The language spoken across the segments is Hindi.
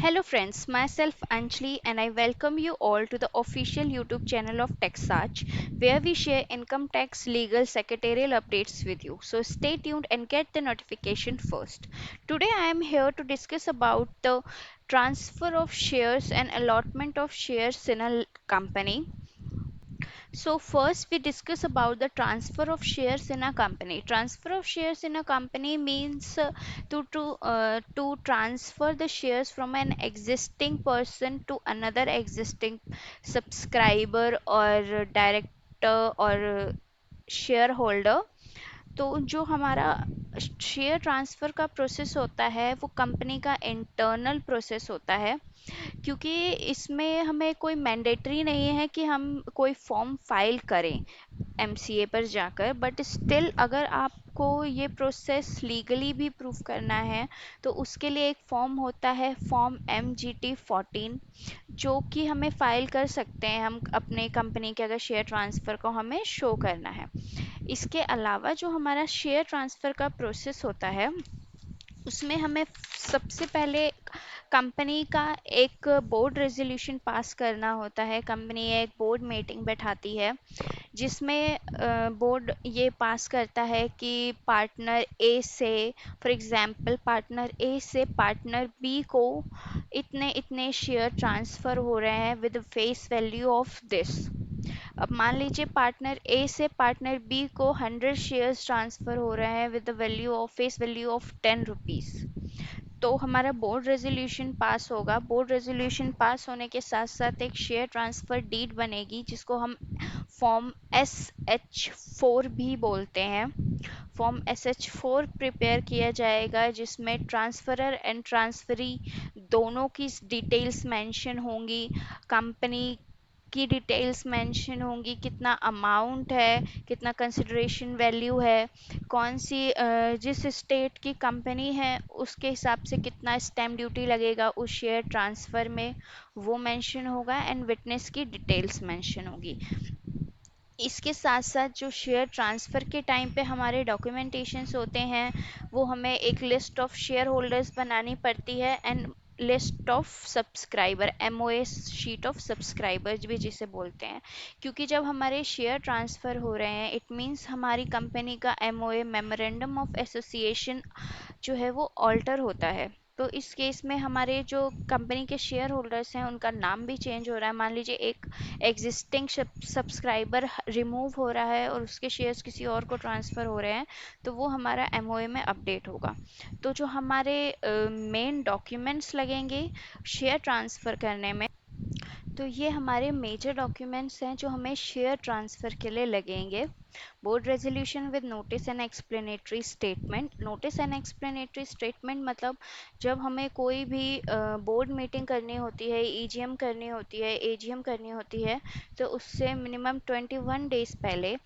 Hello friends, myself Anjali and I welcome you all to the official YouTube channel of TechSarch where we share income tax legal secretarial updates with you. So stay tuned and get the notification first. Today I am here to discuss about the transfer of shares and allotment of shares in a company. So first we discuss about the transfer of shares in a company. Transfer of shares in a company means to transfer the shares from an existing person to another existing subscriber or director or shareholder. तो जो हमारा शेयर ट्रांसफ़र का प्रोसेस होता है वो कंपनी का इंटरनल प्रोसेस होता है क्योंकि इसमें हमें कोई मैंडेटरी नहीं है कि हम कोई फॉर्म फाइल करें एमसीए पर जाकर बट स्टिल अगर आपको ये प्रोसेस लीगली भी प्रूव करना है तो उसके लिए एक फॉर्म होता है फॉर्म MGT 14 जो कि हमें फाइल कर सकते हैं हम अपने कंपनी के अगर शेयर ट्रांसफ़र को हमें शो करना है इसके अलावा जो हमारा शेयर ट्रांसफ़र का प्रोसेस होता है उसमें हमें सबसे पहले कंपनी का एक बोर्ड रेजोल्यूशन पास करना होता है कंपनी एक बोर्ड मीटिंग बैठाती है जिसमें बोर्ड ये पास करता है कि पार्टनर ए से फॉर एग्जांपल पार्टनर ए से पार्टनर बी को इतने इतने शेयर ट्रांसफ़र हो रहे हैं with face value of this अब मान लीजिए पार्टनर ए से पार्टनर बी को 100 शेयर्स ट्रांसफ़र हो रहे हैं with the value of face value of 10 rupees तो हमारा बोर्ड रेजोल्यूशन पास होगा बोर्ड रेजोल्यूशन पास होने के साथ साथ एक शेयर ट्रांसफ़र डीड बनेगी जिसको हम फॉर्म SH4 भी बोलते हैं फॉर्म SH4 प्रिपेयर किया जाएगा जिसमें ट्रांसफरर एंड ट्रांसफरी दोनों की डिटेल्स मेंशन होंगी कंपनी की डिटेल्स मेंशन होंगी कितना अमाउंट है कितना कंसिडरेशन वैल्यू है कौन सी जिस स्टेट की कंपनी है उसके हिसाब से कितना स्टैम्प ड्यूटी लगेगा उस शेयर ट्रांसफ़र में वो मेंशन होगा एंड विटनेस की डिटेल्स मेंशन होगी इसके साथ साथ जो शेयर ट्रांसफ़र के टाइम पे हमारे डॉक्यूमेंटेशंस होते हैं वो हमें एक लिस्ट ऑफ शेयर होल्डर्स बनानी पड़ती है and list of subscriber MOS sheet of subscribers भी जिसे बोलते हैं क्योंकि जब हमारे शेयर ट्रांसफ़र हो रहे हैं इट मीन्स हमारी कंपनी का MOA मेमोरेंडम ऑफ एसोसिएशन जो है वो ऑल्टर होता है तो इस केस में हमारे जो कंपनी के शेयर होल्डर्स हैं उनका नाम भी चेंज हो रहा है मान लीजिए एक एग्जिस्टिंग सब्सक्राइबर रिमूव हो रहा है और उसके शेयर्स किसी और को ट्रांसफ़र हो रहे हैं तो वो हमारा MOA में अपडेट होगा तो जो हमारे मेन डॉक्यूमेंट्स लगेंगे शेयर ट्रांसफ़र करने में तो ये हमारे मेजर डॉक्यूमेंट्स हैं जो हमें शेयर ट्रांसफ़र के लिए लगेंगे board resolution with notice and explanatory statement notice and explanatory statement मतलब जब हमें कोई भी बोर्ड मीटिंग करनी होती है EGM करनी होती है AGM करनी होती है तो उससे मिनिमम 21 डेज पहले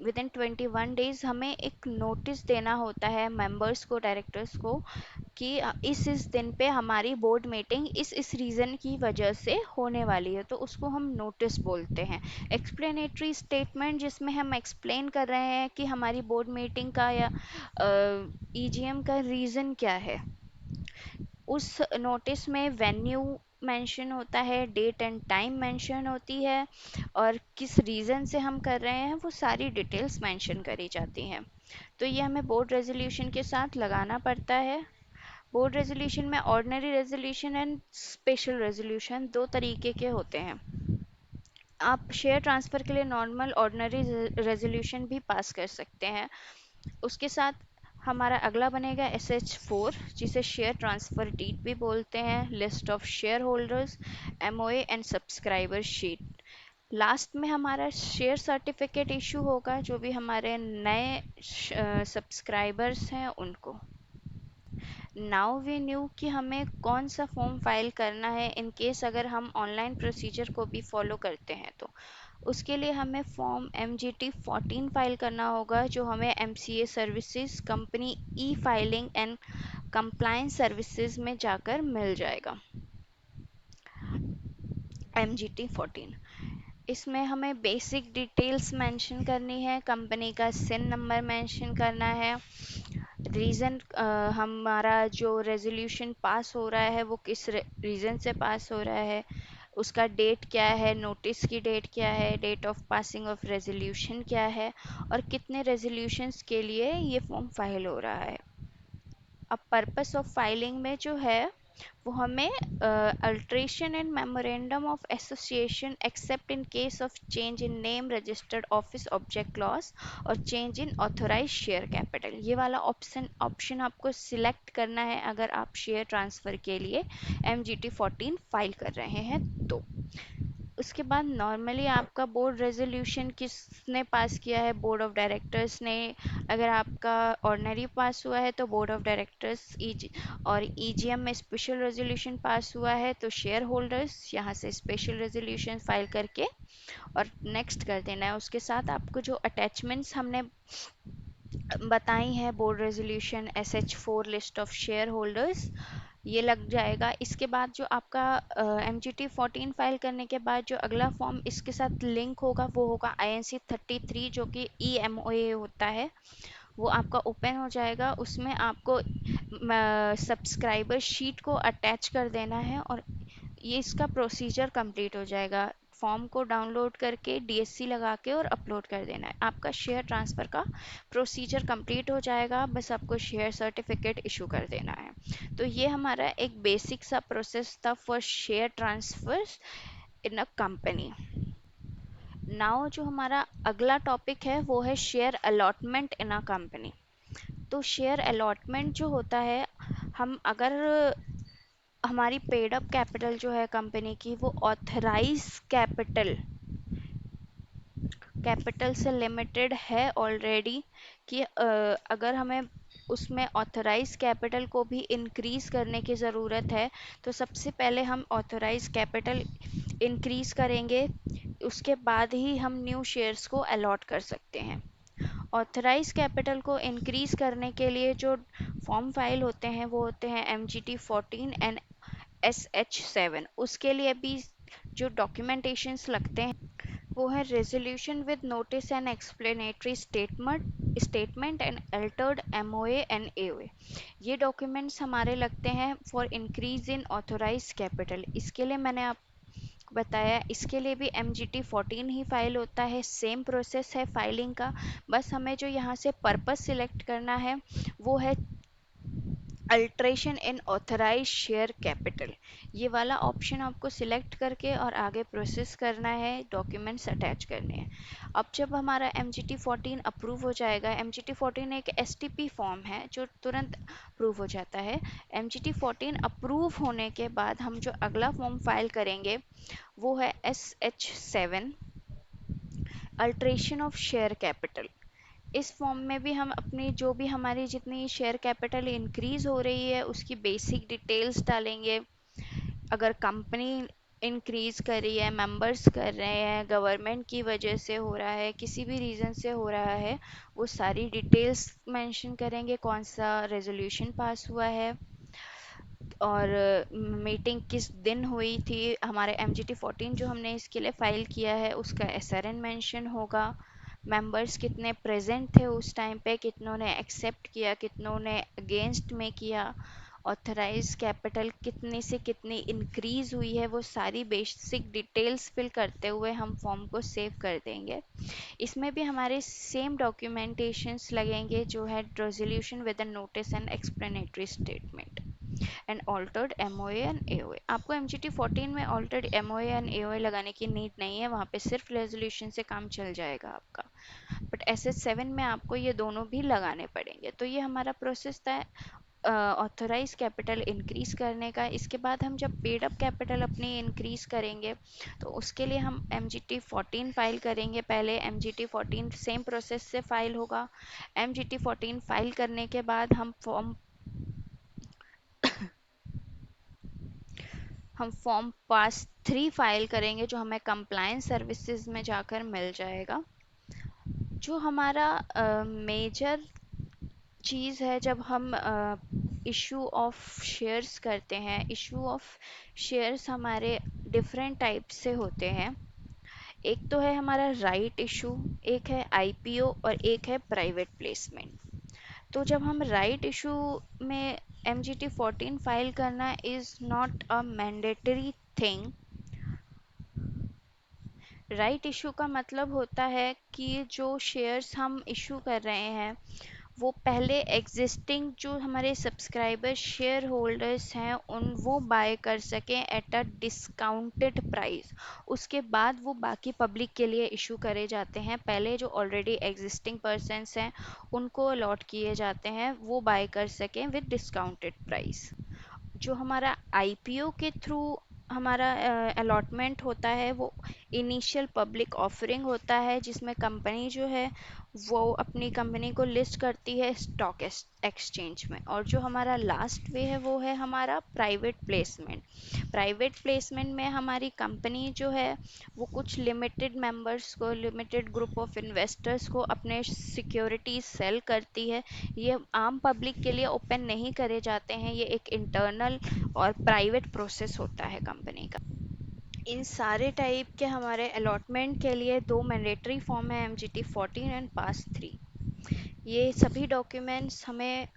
विद इन 21 डेज हमें एक नोटिस देना होता है मेंबर्स को डायरेक्टर्स को कि इस दिन पे हमारी बोर्ड मीटिंग इस रीज़न की वजह से होने वाली है तो उसको हम नोटिस बोलते हैं एक्सप्लेनेटरी स्टेटमेंट जिसमें हम एक्सप्लेन कर रहे हैं कि हमारी बोर्ड मीटिंग का या EGM का रीज़न क्या है उस नोटिस में वेन्यू मेंशन होता है डेट एंड टाइम मेंशन होती है और किस रीज़न से हम कर रहे हैं वो सारी डिटेल्स मेंशन करी जाती हैं तो ये हमें बोर्ड रेजोल्यूशन के साथ लगाना पड़ता है बोर्ड रेजोल्यूशन में ordinary resolution and special resolution दो तरीके के होते हैं आप शेयर ट्रांसफ़र के लिए नॉर्मल ऑर्डिनरी रेजोल्यूशन भी पास कर सकते हैं उसके साथ हमारा अगला बनेगा SH4 जिसे शेयर ट्रांसफ़र डीड भी बोलते हैं list of share holders MOA and subscriber sheet last में हमारा शेयर सर्टिफिकेट इशू होगा जो भी हमारे नए सब्सक्राइबर्स हैं उनको नाउ वी न्यू कि हमें कौन सा फॉर्म फाइल करना है इन केस अगर हम ऑनलाइन प्रोसीजर को भी फॉलो करते हैं तो उसके लिए हमें फॉर्म MGT 14 फाइल करना होगा जो हमें MCA services company E filing and compliance services में जाकर मिल जाएगा MGT 14 इसमें हमें बेसिक डिटेल्स मेंशन करनी है कंपनी का सिन नंबर मेंशन करना है रीज़न, हमारा जो रेजोल्यूशन पास हो रहा है वो किस रीज़न से पास हो रहा है, उसका डेट क्या है, नोटिस की डेट क्या है, date of passing of resolution क्या है, और कितने रेजोल्यूशंस के लिए ये फॉर्म फाइल हो रहा है। अब पर्पस ऑफ फाइलिंग में जो है वो हमें alteration and memorandum of association except in case of change in name, registered office, object clause और change in authorise share capital, ये वाला ऑप्शन ऑप्शन आपको सिलेक्ट करना है अगर आप शेयर ट्रांसफ़र के लिए MGT 14 फाइल कर रहे हैं तो। उसके बाद नॉर्मली आपका बोर्ड रेजोल्यूशन किसने पास किया है, बोर्ड ऑफ डायरेक्टर्स ने। अगर आपका ऑर्डनरी पास हुआ है तो बोर्ड ऑफ डायरेक्टर्स और EGM में स्पेशल रेजोल्यूशन पास हुआ है तो शेयर होल्डर्स यहाँ से स्पेशल रेजोल्यूशन फाइल करके और नेक्स्ट कर देना है। उसके साथ आपको जो अटैचमेंट्स हमने बताई हैं, board resolution, SH4 list of share holders, ये लग जाएगा। इसके बाद जो आपका MGT 14 फाइल करने के बाद जो अगला फॉर्म इसके साथ लिंक होगा वो होगा INC 33, जो कि EMOA होता है। वो आपका ओपन हो जाएगा, उसमें आपको सब्सक्राइबर शीट को अटैच कर देना है और ये इसका प्रोसीजर कंप्लीट हो जाएगा। फॉर्म को डाउनलोड करके DSC लगा के और अपलोड कर देना है, आपका शेयर ट्रांसफ़र का प्रोसीजर कंप्लीट हो जाएगा। बस आपको शेयर सर्टिफिकेट इशू कर देना है। तो ये हमारा एक बेसिक सा प्रोसेस था for share transfer in a company. Now जो हमारा अगला टॉपिक है वो है share allotment in a company. तो शेयर अलॉटमेंट जो होता है, हम अगर हमारी पेड अप कैपिटल जो है कंपनी की वो ऑथराइज कैपिटल कैपिटल से लिमिटेड है ऑलरेडी, कि अगर हमें उसमें ऑथराइज कैपिटल को भी इंक्रीज करने की ज़रूरत है तो सबसे पहले हम ऑथराइज कैपिटल इंक्रीज करेंगे, उसके बाद ही हम न्यू शेयर्स को अलॉट कर सकते हैं। ऑथराइज कैपिटल को इंक्रीज करने के लिए जो फॉर्म फाइल होते हैं वो होते हैं MGT 14 एंड SH7। उसके लिए भी जो डॉक्यूमेंटेशंस लगते हैं वो है resolution with notice and explanatory statement and altered MOA and AOA। ये डॉक्यूमेंट्स हमारे लगते हैं for increase in authorise capital. इसके लिए मैंने आपको बताया, इसके लिए भी MGT 14 ही फाइल होता है, सेम प्रोसेस है फाइलिंग का। बस हमें जो यहाँ से पर्पस सिलेक्ट करना है वो है alteration in authorise share capital. ये वाला ऑप्शन आपको सिलेक्ट करके और आगे प्रोसेस करना है, डॉक्यूमेंट्स अटैच करने हैं। अब जब हमारा MGT 14 अप्रूव हो जाएगा, MGT 14 एक STP फॉर्म है जो तुरंत अप्रूव हो जाता है। MGT 14 अप्रूव होने के बाद हम जो अगला फॉर्म फाइल करेंगे वो है SH7, alteration of share capital. इस फॉर्म में भी हम अपनी जो भी हमारी जितनी शेयर कैपिटल इंक्रीज हो रही है उसकी बेसिक डिटेल्स डालेंगे। अगर कंपनी इंक्रीज कर रही है, मेंबर्स कर रहे हैं, गवर्नमेंट की वजह से हो रहा है, किसी भी रीज़न से हो रहा है, वो सारी डिटेल्स मेंशन करेंगे, कौन सा रेजोल्यूशन पास हुआ है और मीटिंग किस दिन हुई थी। हमारे MGT 14 जो हमने इसके लिए फ़ाइल किया है उसका SRN मेंशन होगा, मेंबर्स कितने प्रेजेंट थे उस टाइम पे, कितनों ने एक्सेप्ट किया, कितनों ने अगेंस्ट में किया, ऑथराइज कैपिटल कितनी से कितनी इंक्रीज हुई है, वो सारी बेसिक डिटेल्स फिल करते हुए हम फॉर्म को सेव कर देंगे। इसमें भी हमारे सेम डॉक्यूमेंटेशंस लगेंगे जो है resolution with notice and explanatory statement and altered MOA and AOA। आपको MGT 14 में ऑल्टर्ड MOA एंड AOA लगाने की नीड नहीं है, वहाँ पे सिर्फ रेजोल्यूशन से काम चल जाएगा आपका। बट SS7 में आपको ये दोनों भी लगाने पड़ेंगे। तो ये हमारा प्रोसेस था ऑथराइज कैपिटल इंक्रीज करने का। इसके बाद हम जब पेड अप कैपिटल अपनी इंक्रीज करेंगे तो उसके लिए हम MGT 14 फाइल करेंगे। पहले MGT 14 सेम प्रोसेस से फाइल होगा। MGT 14 फाइल करने के बाद हम फॉर्म पास 3 फाइल करेंगे जो हमें कंप्लायंस सर्विसेज में जाकर मिल जाएगा। जो हमारा मेजर चीज़ है जब हम इशू ऑफ शेयर्स करते हैं, इशू ऑफ शेयर्स हमारे डिफरेंट टाइप से होते हैं। एक तो है हमारा राइट इशू, एक है IPO और एक है प्राइवेट प्लेसमेंट। तो जब हम राइट इशू में MGT 14 फाइल करना is not a mandatory thing. Right issue का मतलब होता है कि जो शेयर्स हम इशू कर रहे हैं वो पहले एग्जिस्टिंग जो हमारे सब्सक्राइबर शेयर होल्डर्स हैं उन वो बाय कर सकें एट अ डिस्काउंटेड प्राइस। उसके बाद वो बाकी पब्लिक के लिए इशू करे जाते हैं। पहले जो ऑलरेडी एग्जिस्टिंग पर्सन्स हैं उनको अलॉट किए जाते हैं, वो बाय कर सकें विद डिस्काउंटेड प्राइस। जो हमारा आईपीओ के थ्रू हमारा अलॉटमेंट होता है वो इनिशियल पब्लिक ऑफरिंग होता है, जिसमें कंपनी जो है वो अपनी कंपनी को लिस्ट करती है स्टॉक एक्सचेंज में। और जो हमारा लास्ट वे है वो है हमारा प्राइवेट प्लेसमेंट। प्राइवेट प्लेसमेंट में हमारी कंपनी जो है वो कुछ लिमिटेड मेंबर्स को, लिमिटेड ग्रुप ऑफ इन्वेस्टर्स को अपने सिक्योरिटीज सेल करती है। ये आम पब्लिक के लिए ओपन नहीं करे जाते हैं, ये एक इंटरनल और प्राइवेट प्रोसेस होता है कंपनी का। इन सारे टाइप के हमारे अलॉटमेंट के लिए दो मैंडेटरी फॉर्म है, MGT 14 एंड पास 3। ये सभी डॉक्यूमेंट्स हमें